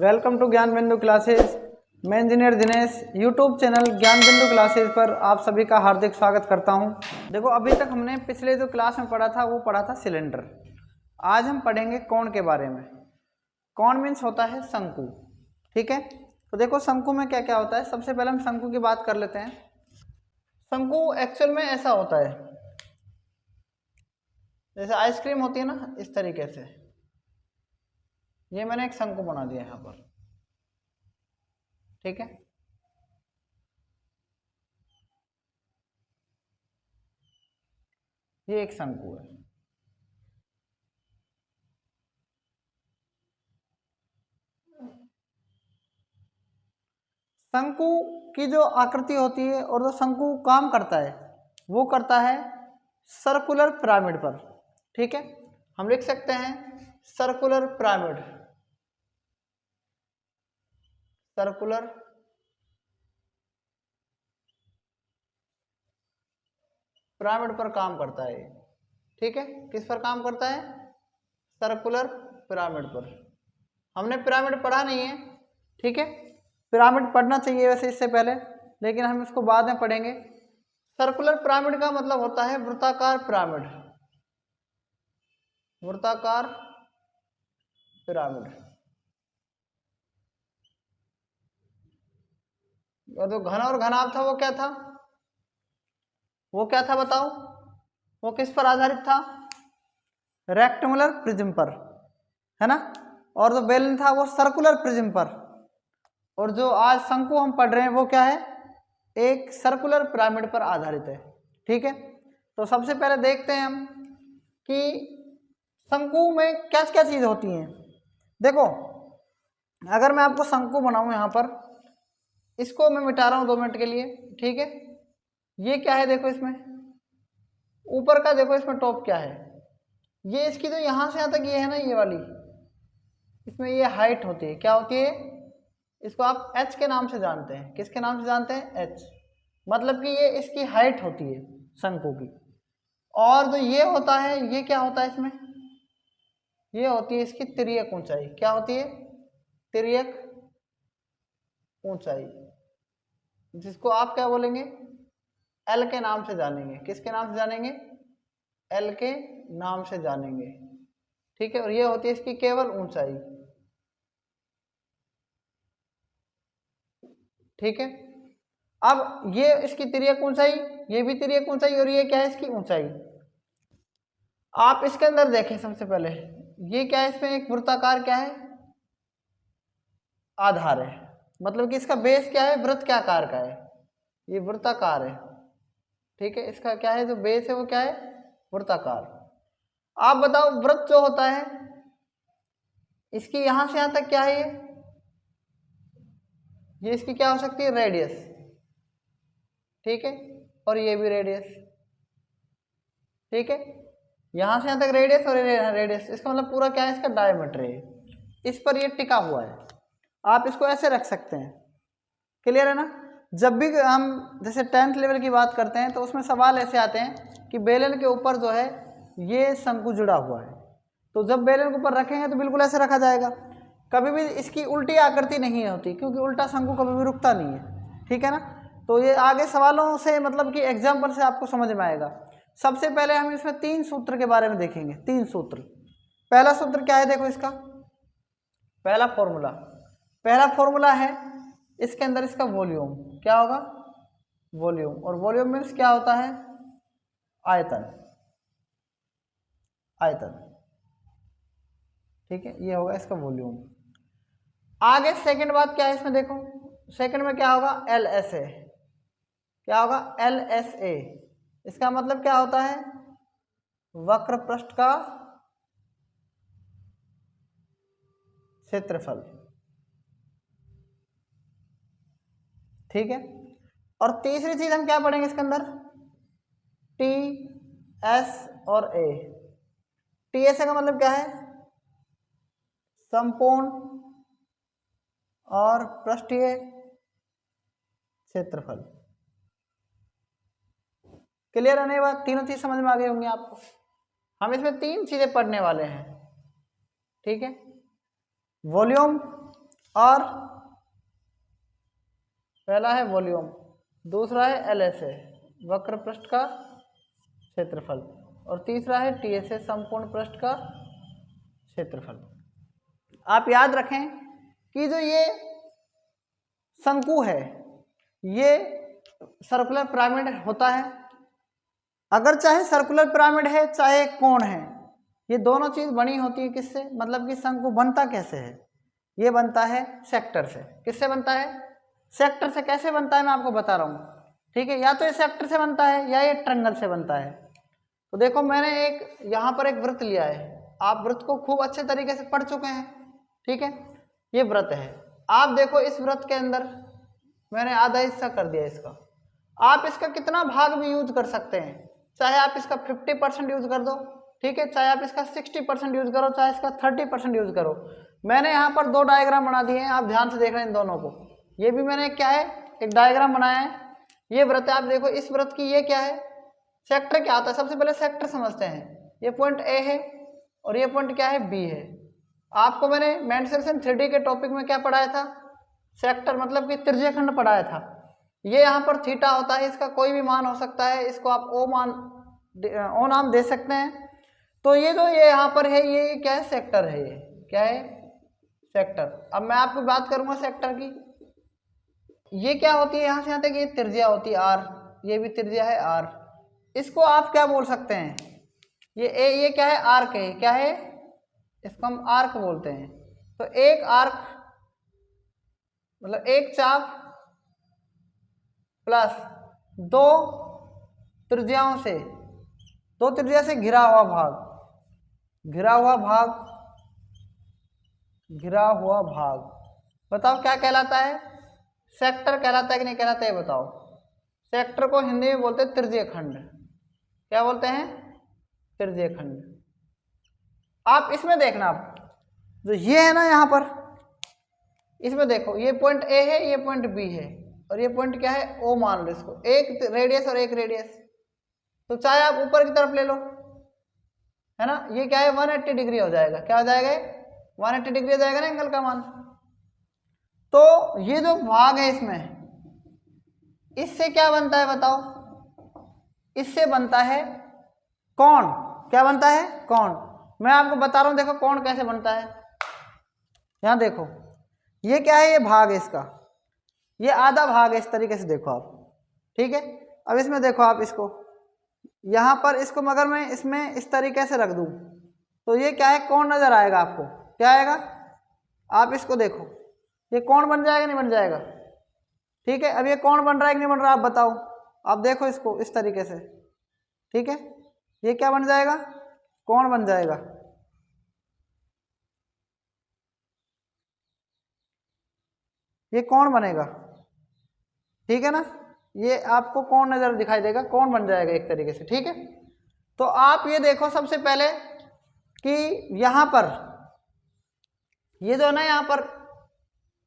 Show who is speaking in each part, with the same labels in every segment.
Speaker 1: Welcome to ज्ञान बिंदु classes. मैं इंजीनियर दिनेश यूट्यूब चैनल ज्ञान बिंदु क्लासेस पर आप सभी का हार्दिक स्वागत करता हूं। देखो, अभी तक हमने पिछले जो क्लास में पढ़ा था वो पढ़ा था सिलेंडर। आज हम पढ़ेंगे कोण के बारे में। कोण मीन्स होता है शंकु। ठीक है, तो देखो शंकु में क्या क्या होता है। सबसे पहले हम शंकु की बात कर लेते हैं। शंकु एक्चुअल में ऐसा होता है, जैसे आइसक्रीम होती है ना, इस तरीके से। ये मैंने एक शंकु बना दिया यहाँ पर। ठीक है, ये एक शंकु है। शंकु की जो आकृति होती है और जो शंकु काम करता है वो करता है सर्कुलर पिरामिड पर। ठीक है, हम लिख सकते हैं सर्कुलर पिरामिड। सर्कुलर पिरामिड पर काम करता है। ठीक है, किस पर काम करता है? सर्कुलर पिरामिड पर। हमने पिरामिड पढ़ा नहीं है। ठीक है, पिरामिड पढ़ना चाहिए वैसे इससे पहले, लेकिन हम इसको बाद में पढ़ेंगे। सर्कुलर पिरामिड का मतलब होता है वृत्ताकार पिरामिड। वृत्ताकार पिरामिड। और जो घन और घनाभ था वो क्या था? वो क्या था बताओ? वो किस पर आधारित था? रेक्टेंगुलर प्रिज्म पर, है ना। और जो बेलन था वो सर्कुलर प्रिज्म पर। और जो आज शंकु हम पढ़ रहे हैं वो क्या है? एक सर्कुलर पिरामिड पर आधारित है। ठीक है, तो सबसे पहले देखते हैं हम कि शंकु में क्या क्या चीज होती हैं। देखो, अगर मैं आपको शंकु बनाऊं यहाँ पर, इसको मैं मिटा रहा हूँ 2 मिनट के लिए। ठीक है, ये क्या है? देखो इसमें ऊपर का, देखो इसमें टॉप क्या है? ये इसकी जो यहाँ से यहाँ तक ये है ना, ये वाली, इसमें ये हाइट होती है। क्या होती है? इसको आप एच के नाम से जानते हैं। किसके नाम से जानते हैं? एच। मतलब कि ये इसकी हाइट होती है शंकु की। और जो ये होता है, ये क्या होता है इसमें? ये होती है इसकी तिर्यक ऊंचाई। क्या होती है? तिर्यक ऊंचाई, जिसको आप क्या बोलेंगे? एल के नाम से जानेंगे। किसके नाम से जानेंगे? एल के नाम से जानेंगे। ठीक है, और ये होती है इसकी केवल ऊंचाई। ठीक है, अब ये इसकी तिर्यक ऊंचाई, ये भी तिर्यक ऊंचाई, और ये क्या है? इसकी ऊंचाई। आप इसके अंदर देखें सबसे पहले, ये क्या है? इसमें एक वृत्ताकार क्या है? आधार है। मतलब कि इसका बेस क्या है? वृत्त क्या आकार का है? ये वृत्ताकार है। ठीक है, इसका क्या है? जो बेस है वो क्या है? वृत्ताकार। आप बताओ, वृत्त जो होता है इसकी यहां से यहां तक क्या है? ये इसकी क्या हो सकती है? रेडियस। ठीक है, और ये भी रेडियस। ठीक है, यहां से यहां तक रेडियस और रेडियस, इसका मतलब पूरा क्या है? इसका डायमीटर है। इस पर ये टिका हुआ है। आप इसको ऐसे रख सकते हैं। क्लियर है ना। जब भी हम जैसे 10th लेवल की बात करते हैं तो उसमें सवाल ऐसे आते हैं कि बेलन के ऊपर जो है ये शंकु जुड़ा हुआ है, तो जब बेलन के ऊपर रखेंगे तो बिल्कुल ऐसे रखा जाएगा। कभी भी इसकी उल्टी आकृति नहीं होती, क्योंकि उल्टा शंकु कभी भी रुकता नहीं है। ठीक है ना, तो ये आगे सवालों से मतलब कि एग्जाम्पल से आपको समझ में आएगा। सबसे पहले हम इसमें 3 सूत्र के बारे में देखेंगे। 3 सूत्र। पहला सूत्र क्या है? देखो इसका पहला फॉर्मूला है, इसके अंदर इसका वॉल्यूम क्या होगा? वॉल्यूम। और वॉल्यूम मीन्स क्या होता है? आयतन। आयतन। ठीक है, ये होगा इसका वॉल्यूम। आगे सेकंड बात क्या है इसमें? देखो सेकंड में क्या होगा? L S A. क्या होगा? एल एस ए। इसका मतलब क्या होता है? वक्र पृष्ठ का क्षेत्रफल। ठीक है, और तीसरी चीज हम क्या पढ़ेंगे इसके अंदर? टी एस और ए। टी एस ए का मतलब क्या है? संपूर्ण और पृष्ठीय क्षेत्रफल। क्लियर है? नहीं बात? तीनों चीज समझ में आ गई होंगी आपको। हम इसमें 3 चीजें पढ़ने वाले हैं। ठीक है, वॉल्यूम, और पहला है वॉल्यूम, दूसरा है LSA वक्र पृष्ठ का क्षेत्रफल, और तीसरा है TSA संपूर्ण पृष्ठ का क्षेत्रफल। आप याद रखें कि जो ये शंकु है ये सर्कुलर पिरामिड होता है, अगर चाहे सर्कुलर पिरामिड है चाहे कोण है, ये दोनों चीज बनी होती है किससे, मतलब कि शंकु बनता कैसे है, ये बनता है सेक्टर से। किससे बनता है? सेक्टर से। कैसे बनता है मैं आपको बता रहा हूँ, ठीक है। या तो ये सेक्टर से बनता है या ये ट्रायंगल से बनता है। तो देखो मैंने एक यहाँ पर एक वृत्त लिया है, आप वृत्त को खूब अच्छे तरीके से पढ़ चुके हैं, ठीक है। ये वृत्त है, आप देखो इस वृत्त के अंदर मैंने आधा हिस्सा कर दिया इसका। आप इसका कितना भाग भी यूज कर सकते हैं, चाहे आप इसका 50% यूज कर दो, ठीक है, चाहे आप इसका 60% यूज करो, चाहे इसका 30% यूज करो। मैंने यहाँ पर दो डायग्राम बना दिए हैं, आप ध्यान से देख रहे हैं इन दोनों को। ये भी मैंने क्या है एक डायग्राम बनाया है, ये वृत्त है। आप देखो इस वृत्त की ये क्या है, सेक्टर क्या होता है, सबसे पहले सेक्टर समझते हैं। ये पॉइंट A है और ये पॉइंट क्या है B है। आपको मैंने मेंसुरेशन 3D के टॉपिक में क्या पढ़ाया था, सेक्टर मतलब कि त्रिज्यखंड पढ़ाया था। ये यहाँ पर थीटा होता है, इसका कोई भी मान हो सकता है, इसको आप ओ नाम दे सकते हैं। तो ये जो ये यहाँ पर है ये क्या है, सेक्टर है। ये क्या है, सेक्टर। अब मैं आपको बात करूंगा सेक्टर की। ये क्या होती है, यहाँ से यहाँ तक ये त्रिज्या होती है R, ये भी त्रिज्या है R। इसको आप क्या बोल सकते हैं, ये क्या है, आर्क है। क्या है, इसको हम आर्क बोलते हैं। तो एक आर्क मतलब एक चाप प्लस दो त्रिज्याओं से, दो त्रिज्या से घिरा हुआ भाग, घिरा हुआ भाग बताओ क्या कहलाता है, सेक्टर कहलाता है कि नहीं कहलाता है, बताओ। सेक्टर को हिंदी में बोलते हैं त्रिज्यखंड। क्या बोलते हैं, त्रिज्यखंड। आप इसमें देखना, आप जो ये है ना यहाँ पर, इसमें देखो ये पॉइंट A है, ये पॉइंट B है, और ये पॉइंट क्या है O मान लो इसको, एक रेडियस और एक रेडियस। तो चाहे आप ऊपर की तरफ ले लो, है ना, ये क्या है 180 डिग्री हो जाएगा। क्या हो जाएगा, 180 डिग्री हो जाएगा ना एंगल का मान। तो ये जो भाग है इसमें, इससे क्या बनता है बताओ, इससे बनता है कोण। क्या बनता है, कोण। मैं आपको बता रहा हूं, देखो कोण कैसे बनता है। यहां देखो ये क्या है, ये भाग है इसका, ये आधा भाग है, इस तरीके से देखो आप, ठीक है। अब इसमें देखो आप इसको, यहां पर इसको मगर मैं इसमें इस तरीके से रख दूं तो ये क्या है, कोण नजर आएगा आपको। क्या आएगा, आप इसको देखो, ये कोण बन जाएगा नहीं बन जाएगा, ठीक है। अब ये कोण बन रहा है कि नहीं बन रहा, आप बताओ। आप देखो इसको इस तरीके से, ठीक है, ये क्या बन जाएगा, कोण बन जाएगा। ये कोण बनेगा, ठीक है ना, ये आपको कोण नजर दिखाई देगा, कोण बन जाएगा एक तरीके से, ठीक है। तो आप ये देखो सबसे पहले कि यहां पर ये जो है ना, यहां पर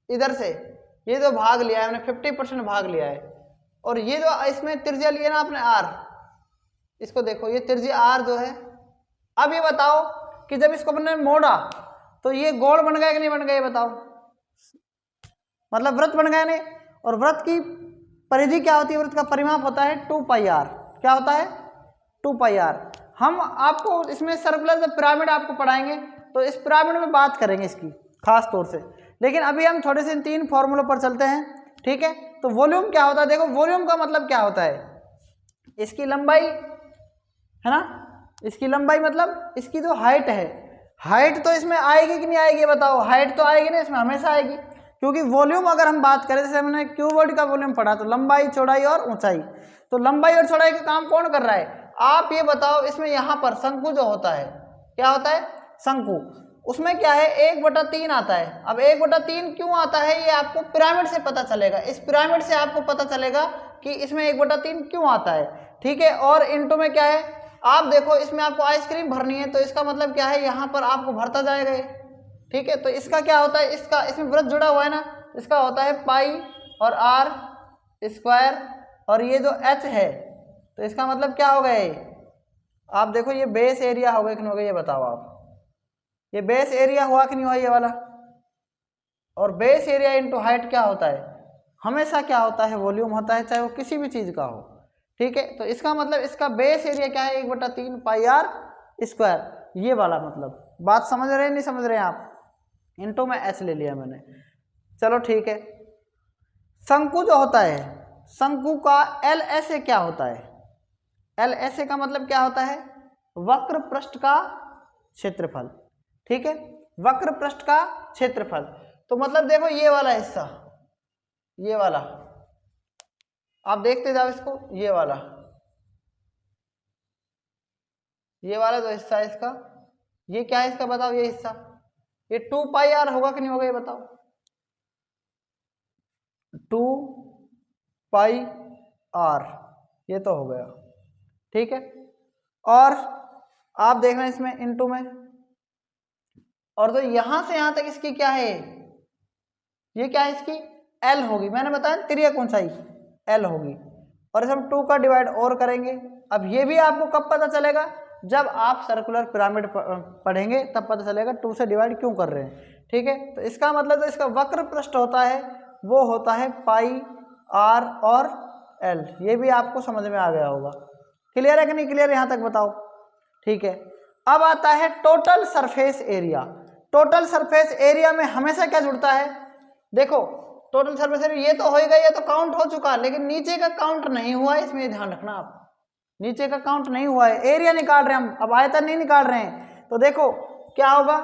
Speaker 1: इधर से ये जो भाग लिया है हमने 50% भाग लिया है, और ये जो इसमें त्रिज्या लिया ना आपने R, इसको देखो ये त्रिज्या R जो है। अब ये बताओ कि जब इसको अपने मोड़ा तो ये गोल बन गया कि नहीं बन गया, ये बताओ। मतलब वृत्त बन गया नहीं, और वृत्त की परिधि क्या होती है, वृत्त का परिमाप होता है 2πr। क्या होता है, 2πr। हम आपको इसमें सर्कुलर जब पिरामिड आपको पढ़ाएंगे तो इस पिरामिड में बात करेंगे इसकी खास तौर से, लेकिन अभी हम थोड़े से इन तीन फॉर्मूलों पर चलते हैं, ठीक है। तो वॉल्यूम क्या होता है, देखो वॉल्यूम का मतलब क्या होता है, इसकी लंबाई है ना, इसकी लंबाई मतलब इसकी जो हाइट है, हाइट तो इसमें आएगी कि नहीं आएगी बताओ। हाइट तो आएगी ना, इसमें हमेशा आएगी, क्योंकि वॉल्यूम अगर हम बात करें, जैसे हमने क्यूबॉइड का वॉल्यूम पढ़ा, तो लंबाई चौड़ाई और ऊंचाई। तो लंबाई और चौड़ाई का काम कौन कर रहा है, आप ये बताओ। इसमें यहाँ पर शंकु जो होता है, क्या होता है, शंकु, उसमें क्या है 1/3 आता है। अब 1/3 क्यों आता है, ये आपको पिरामिड से पता चलेगा। इस पिरामिड से आपको पता चलेगा कि इसमें 1/3 क्यों आता है, ठीक है। और इंटू में क्या है, आप देखो इसमें आपको आइसक्रीम भरनी है, तो इसका मतलब क्या है, यहाँ पर आपको भरता जाएगा ये, ठीक है। तो इसका क्या होता है, इसका इसमें वृत्त जुड़ा हुआ है ना, इसका होता है पाई और r², और ये जो h है तो इसका मतलब क्या होगा, ये आप देखो ये बेस एरिया होगा कि नहीं होगा, ये बताओ आप। ये बेस एरिया हुआ कि नहीं हुआ ये वाला, और बेस एरिया इंटू हाइट क्या होता है, हमेशा क्या होता है, वॉल्यूम होता है, चाहे वो किसी भी चीज़ का हो। ठीक है, तो इसका मतलब इसका बेस एरिया क्या है, 1/3 पाई आर स्क्वायर, ये वाला मतलब। बात समझ रहे हैं नहीं समझ रहे हैं आप? इंटू में एच ले लिया मैंने। चलो ठीक है, शंकु जो होता है, शंकु का एल एस ए क्या होता है, एल एस ए का मतलब क्या होता है, वक्र पृष्ठ का क्षेत्रफल। ठीक है, वक्र पृष्ठ का क्षेत्रफल। तो मतलब देखो ये वाला हिस्सा, ये वाला आप देखते जाओ इसको, ये वाला जो हिस्सा है इसका, ये क्या है इसका बताओ, ये हिस्सा, ये 2 पाई आर होगा कि नहीं होगा, ये बताओ। 2 पाई आर, ये तो हो गया। ठीक है, और आप देख रहे हैं इसमें इनटू में, और तो यहां से यहां तक इसकी क्या है, ये क्या है इसकी एल होगी, मैंने बताया तिर्यक ऊंचाई एल होगी, और इसे हम 2 का डिवाइड और करेंगे। अब ये भी आपको कब पता चलेगा, जब आप सर्कुलर पिरामिड पढ़ेंगे तब पता चलेगा 2 से डिवाइड क्यों कर रहे हैं। ठीक है, तो इसका मतलब जो इसका वक्र पृष्ठ होता है वो होता है पाई आर और एल, ये भी आपको समझ में आ गया होगा। क्लियर है कि नहीं क्लियर, यहाँ तक बताओ। ठीक है, अब आता है total surface area. Total surface area में हमेशा क्या जुड़ता है, देखो टोटल सरफेस एरिया ये तो हो ही गया, ये तो काउंट हो चुका, लेकिन नीचे का काउंट नहीं हुआ है, इसमें ध्यान रखना आप, नीचे का काउंट नहीं हुआ है, एरिया निकाल रहे हैं हम, अब आयतन नहीं निकाल रहे हैं। तो देखो क्या होगा,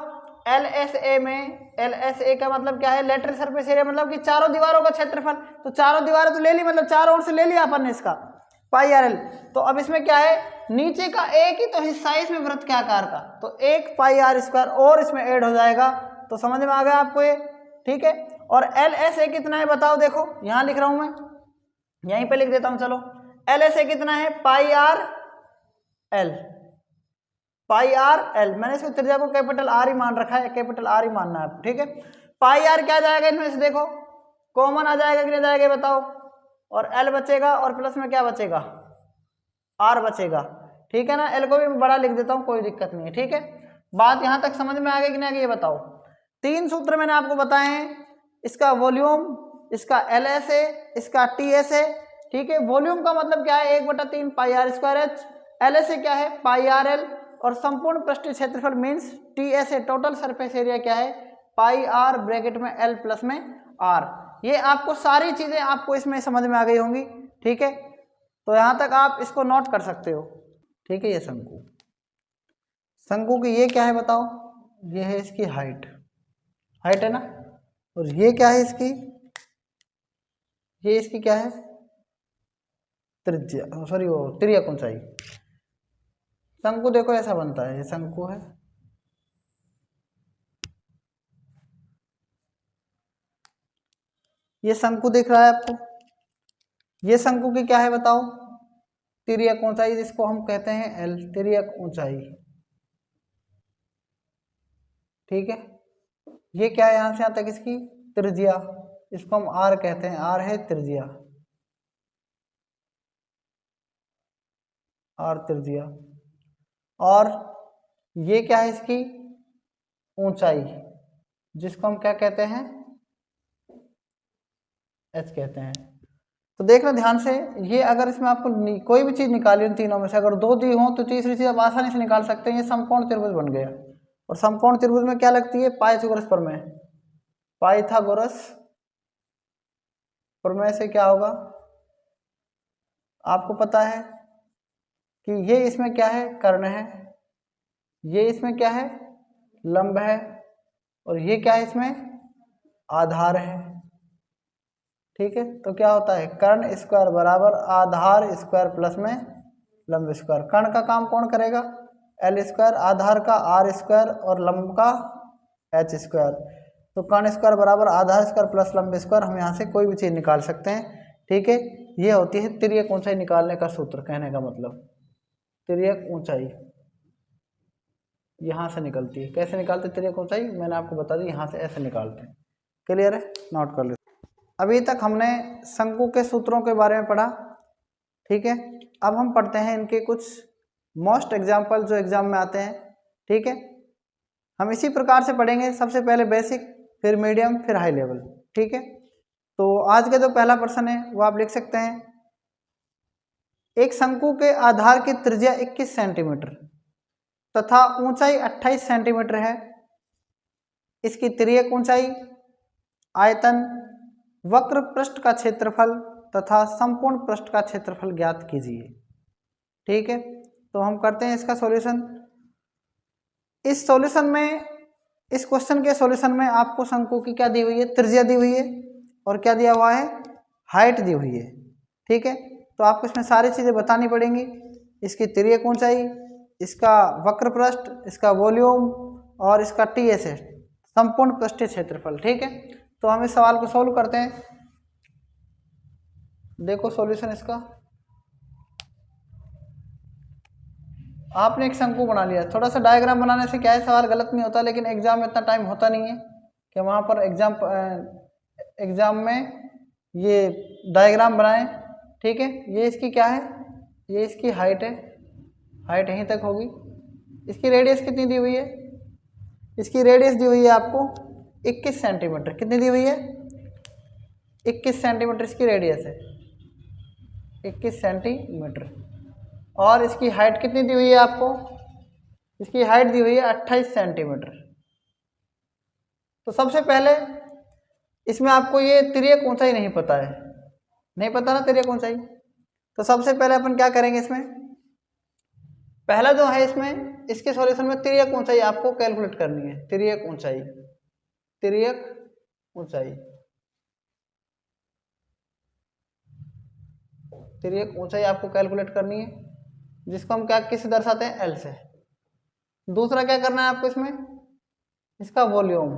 Speaker 1: एल एस ए में, एल एस ए का मतलब क्या है, लेटरल सरफेस एरिया, मतलब कि चारों दीवारों का क्षेत्रफल, तो चारों दीवारें तो ले ली, मतलब चारों ओर से ले लिया अपन ने इसका पाई आर एल। तो अब इसमें क्या है, नीचे का एक ही तो हिस्सा है इसमें वृत्त के आकार का, तो 1 पाई आर स्क्वायर और इसमें ऐड हो जाएगा, तो समझ में आ गया आपको ये। ठीक है, और एल एस ए कितना है बताओ, देखो यहां लिख रहा हूं मैं, यहीं पे लिख देता हूं, चलो एल एस ए कितना है, पाई आर एल, पाई आर एल, मैंने इसको त्रिज्या को कैपिटल आर ही मान रखा है, कैपिटल आर ही मानना है। ठीक है, पाई आर क्या जाएगा इनमें से, देखो कॉमन आ जाएगा कि नहीं जाएगा बताओ, और एल बचेगा और प्लस में क्या बचेगा, आर बचेगा। ठीक है ना, एल को भी मैं बड़ा लिख देता हूं, कोई दिक्कत नहीं है। ठीक है, बात यहां तक समझ में आ गई कि नहीं आ गई, ये बताओ। 3 सूत्र मैंने आपको बताए हैं, इसका वॉल्यूम, इसका एल एस ए, इसका टी एस ए। ठीक है, वॉल्यूम का मतलब क्या है, 1/3 pi R square H, L S A क्या है पाई आर एल, और संपूर्ण पृष्ठीय क्षेत्रफल means T S A, total surface area क्या है, पाई आर ब्रैकेट में एल प्लस में आर। ये आपको सारी चीजें आपको इसमें समझ में आ गई होंगी। ठीक है, तो यहां तक आप इसको नोट कर सकते हो। ठीक है, ये शंकु, शंकु की ये क्या है बताओ, ये है इसकी हाइट, हाइट है ना, और ये क्या है इसकी, ये इसकी क्या है त्रिज्या, सॉरी वो तिर्यक ऊंचाई। शंकु देखो ऐसा बनता है, ये शंकु है, ये शंकु दिख रहा है आपको, ये शंकु की क्या है बताओ, तिर्यक ऊंचाई, जिसको हम कहते हैं एल, तिर्यक ऊंचाई। ठीक है, ये क्या है, यहां से यहां तक इसकी त्रिज्या, इसको हम आर कहते हैं, आर है त्रिज्या, आर त्रिज्या। और ये क्या है इसकी ऊंचाई, जिसको हम क्या कहते हैं, एच कहते हैं। तो देखना ध्यान से, ये अगर इसमें आपको कोई भी चीज निकाली उन तीनों में से, अगर 2 दी हो तो तीसरी चीज आप आसानी से निकाल सकते हैं, ये समकोण त्रिभुज बन गया। और समकोण त्रिभुज में क्या लगती है, पाइथागोरस प्रमेय, पाइथागोरस प्रमेय से क्या होगा, आपको पता है कि ये इसमें क्या है, कर्ण है, ये इसमें क्या है, लंब है, और ये क्या है इसमें आधार है। ठीक है, तो क्या होता है, कर्ण स्क्वायर बराबर आधार स्क्वायर प्लस में लंब स्क्वायर। कर्ण का काम कौन करेगा, एल स्क्वायर, आधार का आर स्क्वायर, और लंब का एच स्क्वायर। तो कर्ण स्क्वायर बराबर आधार स्क्वायर प्लस लंब स्क्वायर, हम यहाँ से कोई भी चीज़ निकाल सकते हैं। ठीक है, ये होती है तिर्यक ऊंचाई निकालने का सूत्र, कहने का मतलब तिर्यक ऊंचाई यहाँ से निकलती है। कैसे निकालते हैं तिर्यक ऊंचाई, मैंने आपको बता दी, यहाँ से ऐसे निकालते हैं। क्लियर है, नोट कर लेते। अभी तक हमने शंकु के सूत्रों के बारे में पढ़ा। ठीक है, अब हम पढ़ते हैं इनके कुछ मोस्ट एग्जाम्पल जो एग्जाम में आते हैं। ठीक है, हम इसी प्रकार से पढ़ेंगे। सबसे पहले बेसिक, फिर मीडियम, फिर हाई लेवल। ठीक है, तो आज का जो पहला प्रश्न है वो आप लिख सकते हैं। एक शंकु के आधार की त्रिज्या 21 सेंटीमीटर तथा ऊंचाई 28 सेंटीमीटर है। इसकी तिर्यक ऊंचाई, आयतन, वक्र पृष्ठ का क्षेत्रफल तथा संपूर्ण पृष्ठ का क्षेत्रफल ज्ञात कीजिए। ठीक है, तो हम करते हैं इसका सॉल्यूशन। इस सॉल्यूशन में, इस क्वेश्चन के सॉल्यूशन में आपको शंकु की क्या दी हुई है, त्रिज्या दी हुई है, और क्या दिया हुआ है, हाइट दी हुई है। ठीक है, तो आपको इसमें सारी चीज़ें बतानी पड़ेंगी। इसकी तिर्यक ऊंचाई, इसका वक्र पृष्ठ, इसका वॉल्यूम और इसका TS है, संपूर्ण पृष्ठीय क्षेत्रफल। ठीक है, तो हम इस सवाल को सोल्व करते हैं। देखो सॉल्यूशन इसका, आपने एक शंकु बना लिया। थोड़ा सा डायग्राम बनाने से क्या है, सवाल गलत नहीं होता, लेकिन एग्जाम में इतना टाइम होता नहीं है कि वहाँ पर एग्जाम में ये डायग्राम बनाएं। ठीक है, ये इसकी क्या है, ये इसकी हाइट है, हाइट यहीं तक होगी। इसकी रेडियस कितनी दी हुई है, इसकी रेडियस दी हुई है आपको 21 सेंटीमीटर। कितनी दी हुई है, 21 सेंटीमीटर इसकी रेडियस है, 21 सेंटीमीटर। और इसकी हाइट कितनी दी हुई है आपको, इसकी हाइट दी हुई है 28 सेंटीमीटर। तो सबसे पहले इसमें आपको ये तिर्यक ऊंचाई नहीं पता है, नहीं पता ना तिर्यक ऊंचाई। तो सबसे पहले अपन क्या करेंगे, इसमें पहला जो है, इसमें इसके सॉल्यूशन में तिर्यक ऊंचाई आपको कैलकुलेट करनी है। तिर्यक ऊंचाई, तिर्यक ऊंचाई, तिर्यक ऊंचाई आपको कैलकुलेट करनी है, जिसको हम क्या किससे दर्शाते हैं, L से। दूसरा क्या करना है आपको इसमें, इसका वॉल्यूम,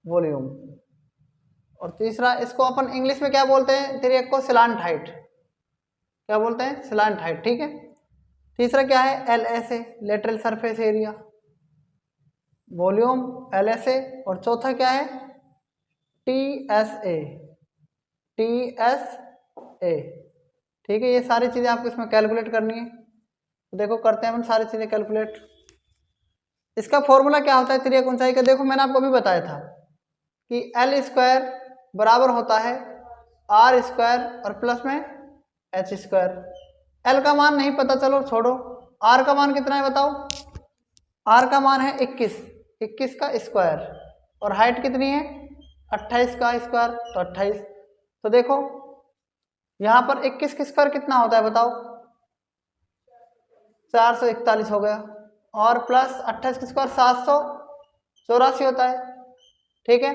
Speaker 1: वॉल्यूम। और तीसरा, इसको अपन इंग्लिश में क्या बोलते हैं, तिर्यक को स्लैंट हाइट, क्या बोलते हैं, स्लैंट हाइट। ठीक है, तीसरा क्या है, LSA, lateral surface area, volume LSA। और चौथा क्या है, TSA, TSA। ठीक है, ये सारी चीज़ें आपको इसमें कैलकुलेट करनी है। तो देखो करते हैं हम सारी चीज़ें कैलकुलेट। इसका फॉर्मूला क्या होता है तिर्यक ऊंचाई का, देखो मैंने आपको अभी बताया था कि L स्क्वायर बराबर होता है R स्क्वायर और प्लस में H स्क्वायर। L का मान नहीं पता, चलो छोड़ो। R का मान कितना है बताओ, R का मान है 21, 21 का स्क्वायर, और हाइट कितनी है 28 का स्क्वायर, तो 28। तो देखो यहाँ पर 21 का स्क्वायर कितना होता है बताओ, 441 हो गया, और प्लस 28 का स्क्वायर 784 होता है। ठीक है,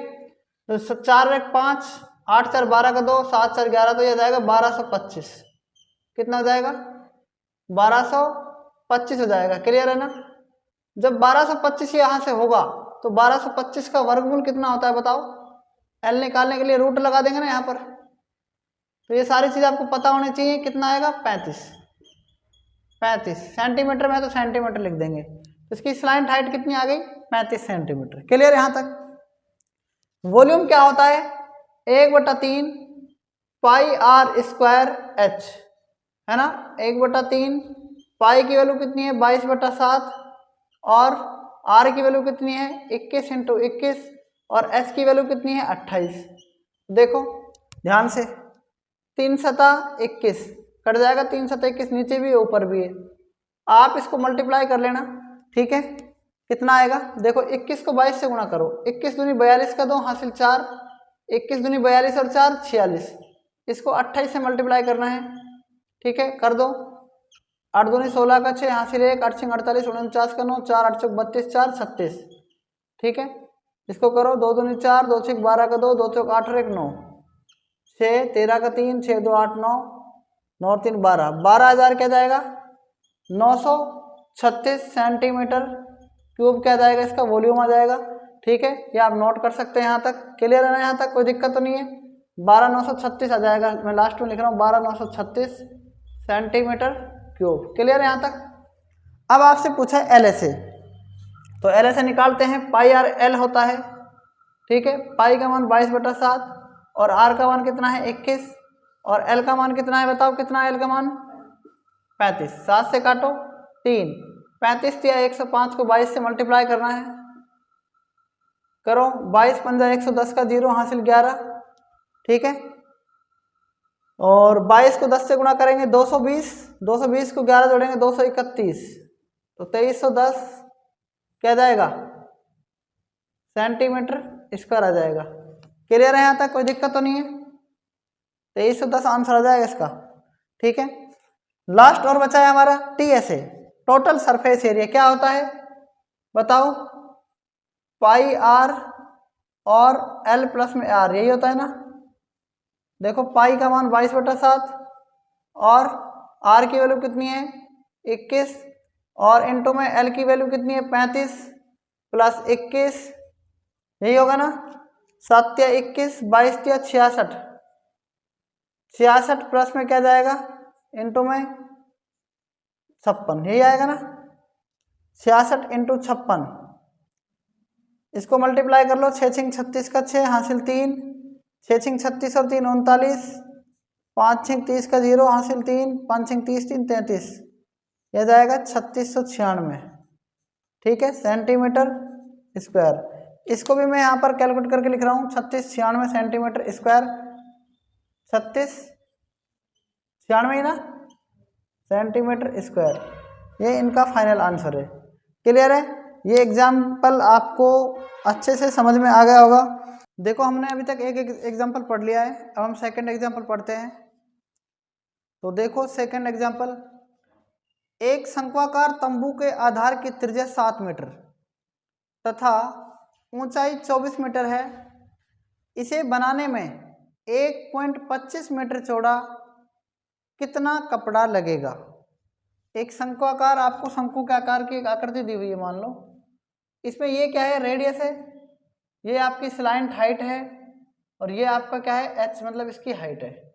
Speaker 1: तो 4 1 5, 8 4 12 का 2, 7 4 11, तो यह जाएगा 1225। कितना हो जाएगा, 1225 हो जाएगा। क्लियर है ना। जब 1225 यहाँ से होगा तो 1225 का वर्गमूल कितना होता है बताओ। L निकालने के लिए रूट लगा देंगे ना यहाँ पर। तो ये सारी चीज़ आपको पता होनी चाहिए। कितना आएगा 35 सेंटीमीटर में है तो सेंटीमीटर लिख देंगे। तो इसकी स्लैंट हाइट कितनी आ गई 35 सेंटीमीटर। क्लियर यहाँ तक। वॉल्यूम क्या होता है 1/3 पाई आर स्क्वायर एच, है ना। 1/3 पाई की वैल्यू कितनी है 22/7 और आर की वैल्यू कितनी है 21 × 21 और एच की वैल्यू कितनी है 28। देखो ध्यान से 3 सतह 21 कट जाएगा, 3 सतह 21 नीचे भी है ऊपर भी है। आप इसको मल्टीप्लाई कर लेना, ठीक है। कितना आएगा देखो 21 को 22 से गुणा करो, 21 दूनी 42 का 2 हासिल 4, 21 दूनी 42 और 4 46। इसको 28 से मल्टीप्लाई करना है, ठीक है कर दो। 8 दूनी 16 का 6 हासिल 1, 8 6 48, 49 का 9, 4 8 चौक 32, 4 36, ठीक है। इसको करो 2 दूनी 4, 2 6 12 का 2, 2 चौक 8 और 1 9, 6 13 का 3, 6 2 8 9, 9 3 12, 12,000 क्या जाएगा 936 सेंटीमीटर क्यूब क्या जाएगा, इसका वॉल्यूम आ जाएगा, ठीक है। ये आप नोट कर सकते हैं यहाँ तक। क्लियर है ना, यहाँ तक कोई दिक्कत तो नहीं है। 12,936 आ जाएगा, मैं लास्ट में लिख रहा हूँ 12,936 सेंटीमीटर क्यूब। क्लियर है यहाँ तक। अब आपसे पूछा है LSA, तो LSA निकालते हैं। पाई आर एल होता है, ठीक है। पाई का मान 22/7 और आर का मान कितना है 21 और एल का मान कितना है बताओ, कितना है एल का मान 35। 7 से काटो 3, 35 या 105 को 22 से मल्टीप्लाई करना है, करो 22 पंजा 110 का 0 हासिल 11, ठीक है। और 22 को 10 से गुणा करेंगे 220, 220 को 11 जोड़ेंगे 231, तो 2310 क्या जाएगा सेंटीमीटर स्क्वायर आ जाएगा। क्लियर है यहाँ तक, कोई दिक्कत तो नहीं है। 2310 आंसर आ जाएगा इसका, ठीक है। लास्ट और बचा है हमारा टीएसए, टोटल सरफेस एरिया। क्या होता है बताओ, पाई आर और एल प्लस में आर, यही होता है ना। देखो पाई का मान 22/7 और आर की वैल्यू कितनी है 21, और इंटू में एल की वैल्यू कितनी है 35 प्लस 21, यही होगा ना। 7 या 21, 22 या 66, 66 प्लस में क्या जाएगा इंटू में 56, यही आएगा ना। 66 इंटू 56, इसको मल्टीप्लाई कर लो, 6 6 36 का 6 हासिल 3, 6 6 36 और 3 39, 5 6 30 का 0 हासिल 3, 5 6 30 3 33, यह जाएगा 3696, ठीक है, सेंटीमीटर स्क्वायर। इसको भी मैं यहाँ पर कैलकुलेट करके लिख रहा हूँ, 3696 सेंटीमीटर स्क्वायर, 3696 ही ना सेंटीमीटर स्क्वायर, ये इनका फाइनल आंसर है। क्लियर है, ये एग्जाम्पल आपको अच्छे से समझ में आ गया होगा। देखो हमने अभी तक एक एग्जाम्पल पढ़ लिया है, अब हम सेकंड एग्जाम्पल पढ़ते हैं। तो देखो सेकंड एग्जाम्पल, एक शंक्वाकार तंबू के आधार की त्रिज्या 7 मीटर तथा ऊंचाई 24 मीटर है। इसे बनाने में 1.25 मीटर चौड़ा कितना कपड़ा लगेगा। एक शंक्वाकार, आपको शंकु के आकार की एक आकृति दी हुई है मान लो, इसमें ये क्या है रेडियस है, ये आपकी स्लाइंट हाइट है, और ये आपका क्या है एच मतलब इसकी हाइट है।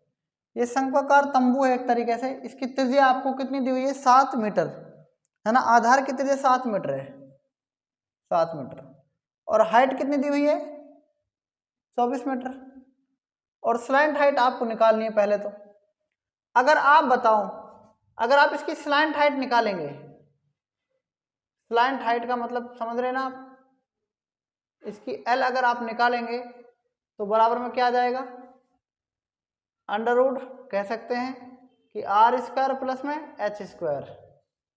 Speaker 1: ये शंक्वाकार तंबू है एक तरीके से, इसकी त्रिज्या आपको कितनी दी हुई है 7 मीटर है ना, आधार की त्रिज्या 7 मीटर है, 7 मीटर, और हाइट कितनी दी हुई है 24 मीटर, और स्लाइंट हाइट आपको निकालनी है पहले तो। अगर आप बताओ, अगर आप इसकी स्लाइंट हाइट निकालेंगे, स्लाइंट हाइट का मतलब समझ रहे हैं ना आप, इसकी एल अगर आप निकालेंगे तो बराबर में क्या आ जाएगा अंडर रूट, कह सकते हैं कि आर स्क्वायर प्लस में एच स्क्वायर।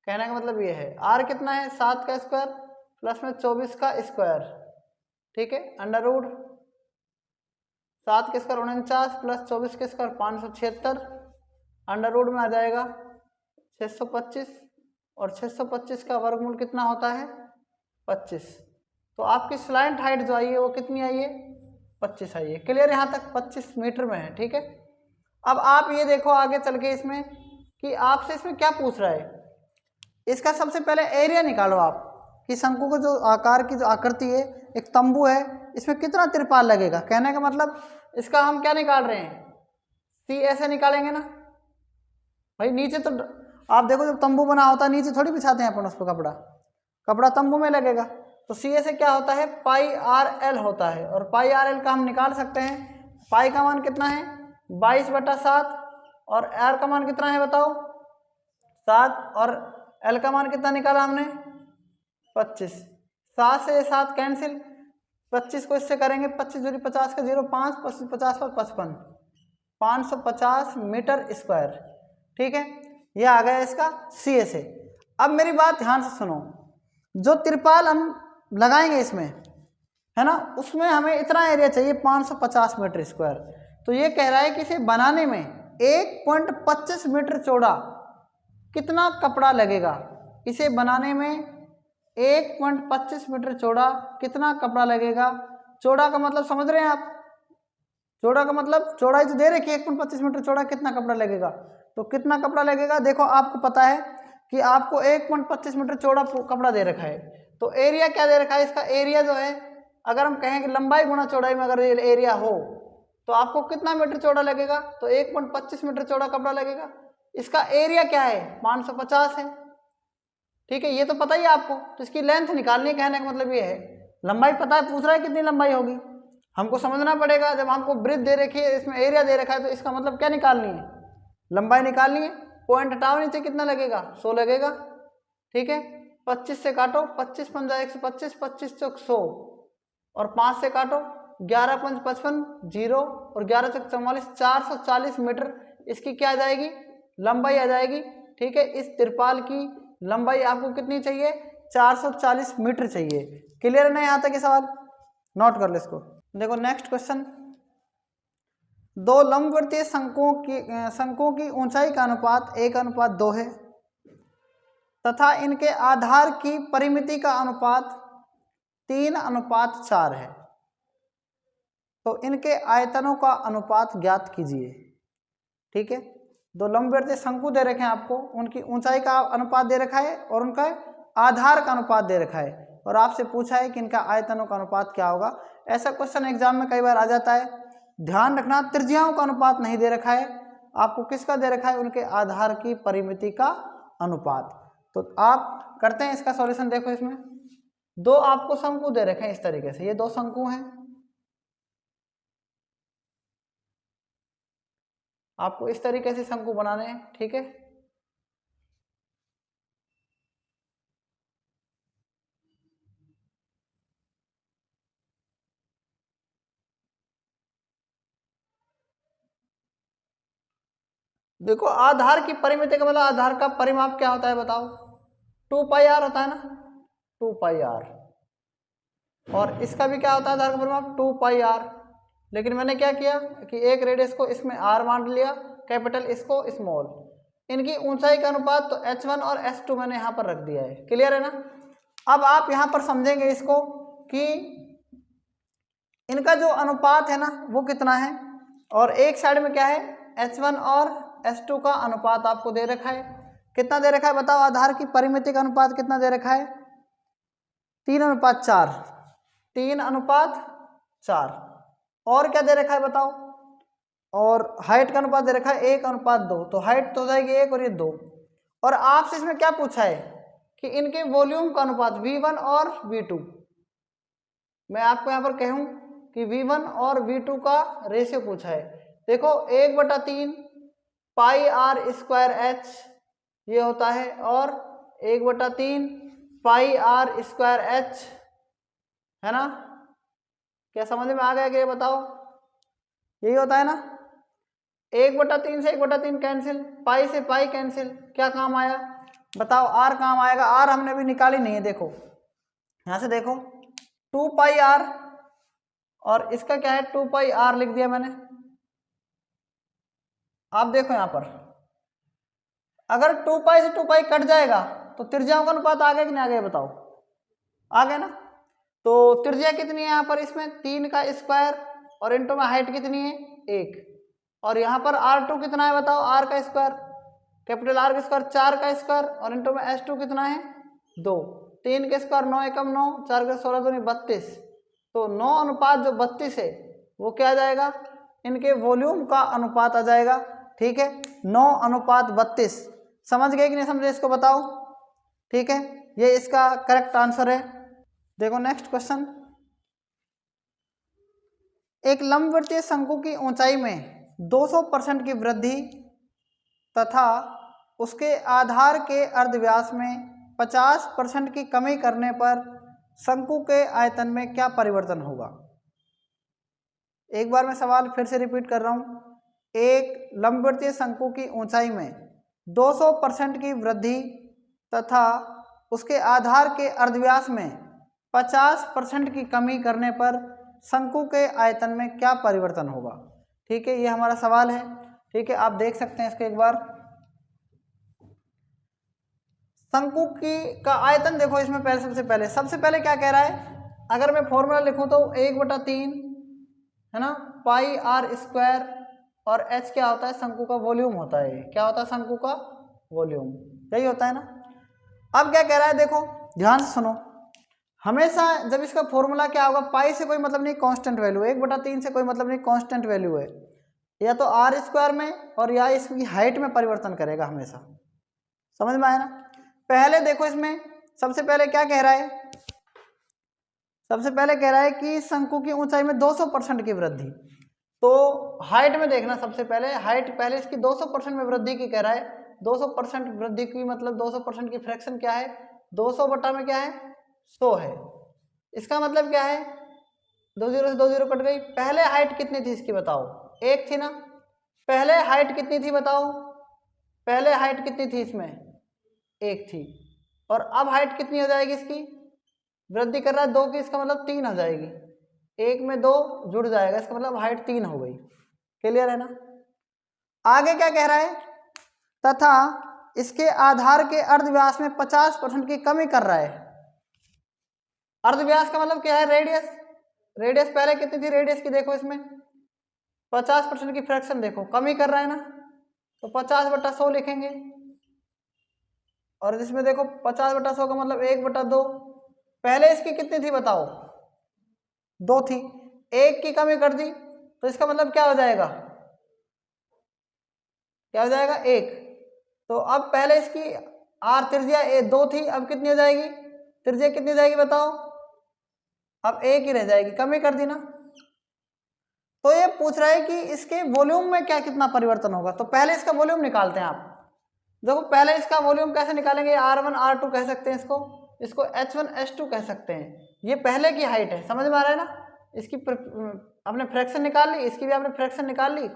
Speaker 1: कहने का मतलब ये है आर कितना है 7 का स्क्वायर प्लस में 24 का स्क्वायर, ठीक है, अंडर रूट 7 के स्क्वायर 49 प्लस 24 के स्क्वायर 576, अंडर रूट में आ जाएगा 625, और 625 का वर्गमूल कितना होता है 25। तो आपकी स्लाइंट हाइट जो आई है वो कितनी आई है 25 आई है। क्लियर, यहाँ तक 25 मीटर में है, ठीक है। अब आप ये देखो आगे चल के इसमें कि आपसे इसमें क्या पूछ रहा है, इसका सबसे पहले एरिया निकालो आप कि शंकु को जो आकार की जो आकृति है, एक तंबू है, इसमें कितना तिरपाल लगेगा। कहने का मतलब इसका हम क्या निकाल रहे हैं सी ऐसे निकालेंगे ना भाई, नीचे तो आप देखो जब तंबू बना होता है नीचे थोड़ी बिछाते हैं अपन उस पर कपड़ा, कपड़ा तंबू में लगेगा। तो सी ए से क्या होता है पाई आर एल होता है, और पाई आर एल का हम निकाल सकते हैं। पाई का मान कितना है 22/7, और आर का मान कितना है बताओ 7, और एल का मान कितना निकाला हमने 25। 7 से 7 कैंसिल, 25 को इससे करेंगे 25 दूरी 50 का 0 5 25 50 पर 55, 550 मीटर स्क्वायर, ठीक है। यह आ गया इसका सी ए से। अब मेरी बात ध्यान से सुनो, जो तिरपाल हम लगाएंगे इसमें है ना, उसमें हमें इतना एरिया चाहिए 550 मीटर स्क्वायर। तो ये कह रहा है कि इसे बनाने में 1.25 मीटर चौड़ा कितना कपड़ा लगेगा। इसे बनाने में 1.25 मीटर चौड़ा कितना कपड़ा लगेगा। चौड़ा का मतलब समझ रहे हैं आप, चौड़ा का मतलब चौड़ाई जो दे रखी है 1.25 मीटर चौड़ा कितना कपड़ा लगेगा। तो कितना कपड़ा लगेगा, देखो आपको पता है कि आपको 1.25 मीटर चौड़ा कपड़ा दे रखा है, तो एरिया क्या दे रखा है इसका। एरिया जो है अगर हम कहें कि लंबाई गुणा चौड़ाई में अगर एरिया हो तो आपको कितना मीटर चौड़ा लगेगा, तो 1.25 मीटर चौड़ा कपड़ा लगेगा। इसका एरिया क्या है 550 है, ठीक है, ये तो पता ही है आपको। तो इसकी लेंथ निकालनी, कहने का मतलब ये है लंबाई पता है, पूछ रहा है कितनी लंबाई होगी, हमको समझना पड़ेगा। जब हमको ब्रिथ दे रखी है, इसमें एरिया दे रखा है, तो इसका मतलब क्या निकालनी है लंबाई निकालनी है। पॉइंट हटाओ नीचे, कितना लगेगा 100 लगेगा, ठीक है। 25 से काटो, 25 पंजा 125, 25 चौक 100, और 5 से काटो, 11 पंच 55 0 और 11 चौक 44, 440 मीटर इसकी क्या आ जाएगी, लंबाई आ जाएगी। ठीक है, इस तिरपाल की लंबाई आपको कितनी चाहिए, 440 मीटर चाहिए। क्लियर है ना यहाँ तक ये सवाल, नोट कर लो इसको। देखो नेक्स्ट क्वेश्चन, दो लंबवर्तीय शंकुओं की ऊंचाई का अनुपात 1:2 है तथा इनके आधार की परिमिति का अनुपात 3:4 है, तो इनके आयतनों का अनुपात ज्ञात कीजिए। ठीक है, दो लंबवर्तीय शंकु दे रखे हैं आपको, उनकी ऊंचाई का अनुपात दे रखा है और उनका आधार का अनुपात दे रखा है, और आपसे पूछा है कि इनका आयतनों का अनुपात क्या होगा। ऐसा क्वेश्चन एग्जाम में कई बार आ जाता है। ध्यान रखना, त्रिज्याओं का अनुपात नहीं दे रखा है आपको, किसका दे रखा है, उनके आधार की परिमिति का अनुपात। तो आप करते हैं इसका सॉल्यूशन। देखो इसमें दो आपको शंकु दे रखे हैं इस तरीके से, ये दो शंकु हैं, आपको इस तरीके से शंकु बनाने हैं। ठीक है, देखो आधार की परिमिति का मतलब आधार का परिमाप क्या होता है बताओ, 2πr होता है ना, 2πr, और इसका भी क्या होता है आधार का परिमाप 2πr। लेकिन मैंने क्या किया कि एक रेडियस को इसमें r मान लिया कैपिटल, इसको स्मॉल। इनकी ऊंचाई का अनुपात तो h1 और h2 मैंने यहाँ पर रख दिया है। क्लियर है ना। अब आप यहाँ पर समझेंगे इसको कि इनका जो अनुपात है ना वो कितना है, और एक साइड में क्या है, h1 और h2 का अनुपात आपको दे रखा है। कितना दे रखा है बताओ, आधार की परिमिति का अनुपात कितना दे रखा है, 3:4, 3:4। और क्या दे रखा है बताओ, और हाइट का अनुपात दे रखा है 1:2, तो हाइट तो हो जाएगी 1 और ये 2। और आपसे इसमें क्या पूछा है कि इनके वॉल्यूम का अनुपात V1 और V2। मैं आपको यहाँ पर कहूँ कि V1 और V2 का रेशियो पूछा है। देखो 1/3 πr²h ये होता है, और 1/3 πr²h है ना। क्या समझ में आ गया कि ये बताओ, यही होता है ना। 1/3 से 1/3 कैंसिल, पाई से पाई कैंसिल, क्या काम आया बताओ, r काम आएगा। r हमने अभी निकाली नहीं है, देखो यहाँ से देखो 2πr, और इसका क्या है 2πr लिख दिया मैंने। आप देखो यहाँ पर अगर 2π से 2π कट जाएगा तो त्रिज्याओं का अनुपात आ गया कि नहीं आ गया बताओ, आ गया ना। तो त्रिज्या कितनी है यहाँ पर, इसमें 3 का स्क्वायर, और इंटू में हाइट कितनी है 1, और यहाँ पर r2 कितना है बताओ, r का स्क्वायर, कैपिटल R का स्क्वायर 4 का स्क्वायर, और इंटू में h2 कितना है 2, 3 के स्क्वायर 9 एकम 9, 4 के 16 दूनी 32, तो 9 जो 32 है वो क्या आ जाएगा, इनके वॉल्यूम का अनुपात आ जाएगा। ठीक है, 9:32। समझ गए कि नहीं समझे इसको बताओ। ठीक है, ये इसका करेक्ट आंसर है। देखो नेक्स्ट क्वेश्चन, एक लंबवर्तीय शंकु की ऊंचाई में 200% की वृद्धि तथा उसके आधार के अर्धव्यास में 50% की कमी करने पर शंकु के आयतन में क्या परिवर्तन होगा। एक बार मैं सवाल फिर से रिपीट कर रहा हूँ, एक लंबवर्तीय शंकु की ऊंचाई में 200% की वृद्धि तथा उसके आधार के अर्धव्यास में 50% की कमी करने पर शंकु के आयतन में क्या परिवर्तन होगा। ठीक है, ये हमारा सवाल है। ठीक है, आप देख सकते हैं इसको एक बार। शंकु का आयतन देखो, इसमें पहले सबसे पहले क्या कह रहा है, अगर मैं फॉर्मूला लिखूं तो 1/3 है ना, πr², और h क्या होता है, शंकु का वॉल्यूम होता है। क्या होता है, शंकु का वॉल्यूम, यही होता है ना। अब क्या कह रहा है, देखो ध्यान से सुनो, हमेशा जब इसका फॉर्मूला क्या होगा, पाई से कोई मतलब नहीं कांस्टेंट वैल्यू, 1/3 से कोई मतलब नहीं कांस्टेंट वैल्यू है, या तो r² में और या इसकी हाइट में परिवर्तन करेगा हमेशा। समझ में आया ना। पहले देखो इसमें सबसे पहले क्या कह रहा है, सबसे पहले कह रहा है कि शंकु की ऊंचाई में 200% की वृद्धि। तो हाइट में देखना, सबसे पहले हाइट पहले इसकी 200% में वृद्धि की कह रहा है। 200% वृद्धि की मतलब 200% की फ्रैक्शन क्या है, 200 बटा में क्या है 100 है। इसका मतलब क्या है 2 जीरो से 2 जीरो कट गई। पहले हाइट कितनी थी इसकी बताओ, 1 थी ना। पहले हाइट कितनी थी बताओ, पहले हाइट कितनी थी इसमें, 1 थी। और अब हाइट कितनी हो जाएगी इसकी, वृद्धि कर रहा है 2 की, इसका मतलब 3 हो जाएगी। 1 में 2 जुड़ जाएगा, इसका मतलब हाइट 3 हो गई। क्लियर है ना। आगे क्या कह रहा है, तथा इसके आधार के अर्धव्यास में 50% की कमी कर रहा है। अर्धव्यास का मतलब क्या है, रेडियस। रेडियस पहले कितनी थी, रेडियस की देखो इसमें 50% की फ्रैक्शन देखो, कमी कर रहा है ना, तो 50/100 लिखेंगे। और इसमें देखो 50/100 का मतलब 1/2। पहले इसकी कितनी थी बताओ, 2 थी, 1 की कमी कर दी, तो इसका मतलब क्या हो जाएगा, क्या हो जाएगा, 1। तो अब पहले इसकी आर त्रिज्या 2 थी, अब कितनी हो जाएगी, त्रिज्या कितनी हो जाएगी बताओ, अब 1 ही रह जाएगी, कमी कर दी ना। तो ये पूछ रहा है कि इसके वॉल्यूम में क्या कितना परिवर्तन होगा। तो पहले इसका वॉल्यूम निकालते हैं आप। देखो पहले इसका वॉल्यूम कैसे निकालेंगे, R1 R2 कह सकते हैं इसको H1 H2 कह सकते हैं। ये पहले की हाइट है, समझ में आ रहा है ना। इसकी आपने फ्रैक्शन निकाल ली, इसकी भी आपने फ्रैक्शन निकाल ली।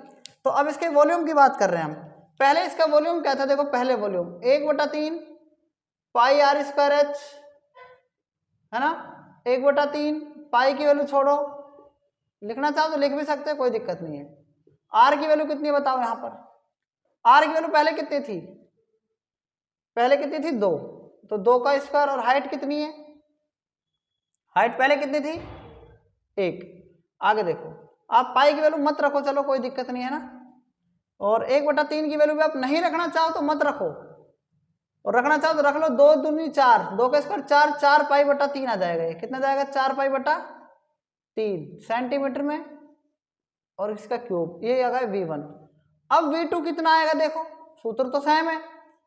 Speaker 1: तो अब इसके वॉल्यूम की बात कर रहे हैं हम। पहले इसका वॉल्यूम क्या था, देखो पहले वॉल्यूम 1/3 पाई R स्क्वायर H है ना, 1/3 पाई की वैल्यू छोड़ो, लिखना चाहो तो लिख भी सकते हैं, कोई दिक्कत नहीं है। आर की वैल्यू कितनी है बताओ, यहाँ पर आर की वैल्यू पहले कितनी थी, पहले कितनी थी 2, तो 2 का स्क्वायर। और हाइट कितनी है, हाइट पहले कितनी थी 1। आगे देखो आप पाई की वैल्यू मत रखो, चलो कोई दिक्कत नहीं है ना। और 1/3 की वैल्यू भी आप नहीं रखना चाहो तो मत रखो, और रखना चाहो तो रख लो। 2 दूनी 4, 2 का स्क्वायर 4, 4 पाई/3 आ जाएगा। ये कितना जाएगा, 4 पाई/3 सेंटीमीटर में, और इसका क्यूब, ये आ गया V1। अब V2 कितना आएगा, देखो सूत्र तो सेम है,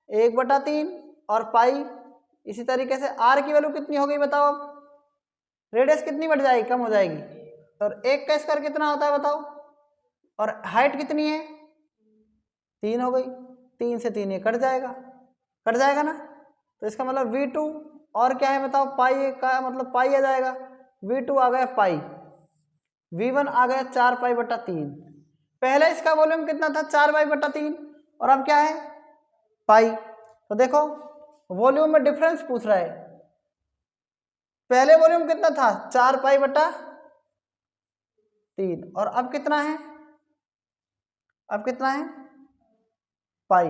Speaker 1: 1/3 और पाई। इसी तरीके से R की वैल्यू कितनी हो गई बताओ, अब रेडियस कितनी बढ़ जाएगी, कम हो जाएगी। और 1 का स्क्वायर कितना होता है बताओ, और हाइट कितनी है 3 हो गई। 3 से 3 ये कट जाएगा ना। तो इसका मतलब V2 और क्या है बताओ, पाई का मतलब पाई आ जाएगा। V2 आ गया पाई, V1 आ गया 4 पाई/3। पहले इसका वॉल्यूम कितना था, 4 पाई/3, और अब क्या है पाई। तो देखो वॉल्यूम में डिफरेंस पूछ रहा है। पहले वॉल्यूम कितना था, 4 पाई/3, और अब कितना है, अब कितना है पाई।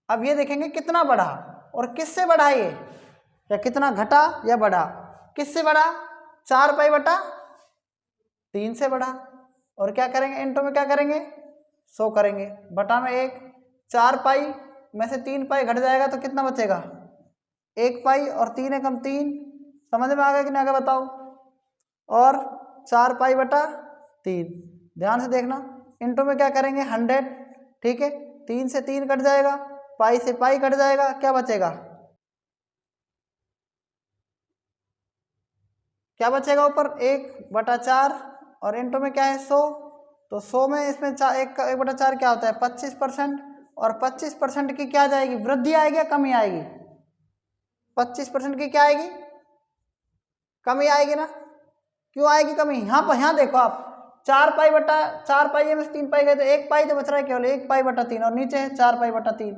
Speaker 1: अब ये देखेंगे कितना बढ़ा और किससे बढ़ा, ये या कितना घटा या बढ़ा, किससे बढ़ा, 4 पाई/3 से बढ़ा। और क्या करेंगे, इंटू में क्या करेंगे 100 करेंगे, बटा में 1, 4 पाई में से 3 पाई घट जाएगा तो कितना बचेगा, 1 पाई, और 3 एकम 3। समझ में आ गया कि नहीं, आगे बताओ। और 4 पाई/3, ध्यान से देखना, इंटू में क्या करेंगे 100, ठीक है। 3 से 3 कट जाएगा, पाई से पाई कट जाएगा, क्या बचेगा, क्या बचेगा ऊपर 1/4, और इंटू में क्या है 100। तो 100 में इसमें 1/4 क्या होता है 25%, और 25% की क्या जाएगी, वृद्धि आएगी या कमी आएगी, 25% की क्या आएगी, कमी आएगी ना। क्यों आएगी कमी, यहाँ देखो आप 4 पाई में से 3 पाई गए तो 1 पाई तो बच रहा है, केवल 1 पाई/3, और नीचे है 4 पाई/3,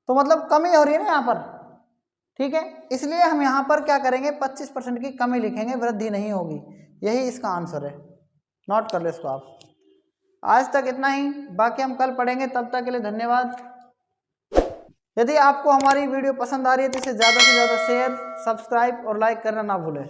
Speaker 1: तो मतलब कमी हो रही है ना यहाँ पर, ठीक है। इसलिए हम यहाँ पर क्या करेंगे, 25% की कमी लिखेंगे, वृद्धि नहीं होगी। यही इसका आंसर है, नोट कर लो इसको आप। आज तक इतना ही, बाकी हम कल पढ़ेंगे। तब तक के लिए धन्यवाद। यदि आपको हमारी वीडियो पसंद आ रही है तो इसे ज़्यादा से ज़्यादा शेयर, सब्सक्राइब और लाइक करना ना भूलें।